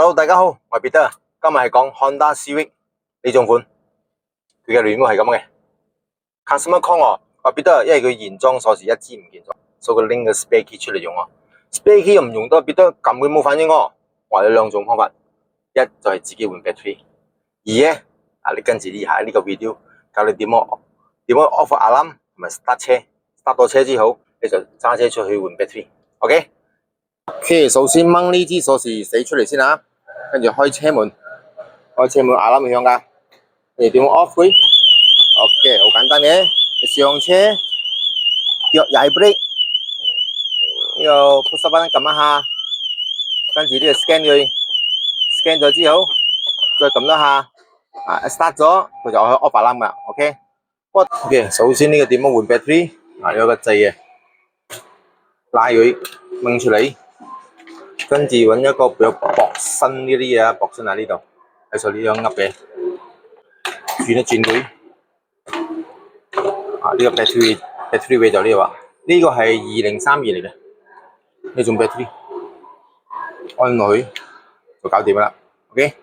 Hello， 大家好，我係 Peter， 今日係講 Honda Civic 呢種款，佢嘅 review 係咁嘅。Customer call 我話 Peter， 因為佢原裝鎖匙一支唔見咗，所以佢拎個 spare key 出嚟用啊。spare key 又唔用得 ，Peter 撳佢冇反應喎。我話有兩種方法，一就係自己換 battery， 二咧你跟住以下呢個 video 教你點樣 off alarm 同埋 start 車 ，start 到車之後你就揸車出去換 battery。OK， 首先掹呢支鎖匙死出嚟先啊。跟住開車門alarm 會響㗎。你點樣 off 佢 ？OK， 好簡單嘅。你上車，腳踩 brake， 呢個 push button 撳一下，跟住呢個 scan 佢 ，scan 咗之後再撳一下，start 咗佢就可以 off alarm 㗎。OK， 首先呢個點樣換 battery？ 有個掣嘅，拉佢掹出嚟。跟住揾一個比較薄身呢啲嘢啊，薄身喺呢度，喺上呢樣噏嘅，轉一轉佢。呢個 battery weight 就呢個啊，呢個係2032嚟嘅，呢種 battery 安落去就搞掂啦。OK。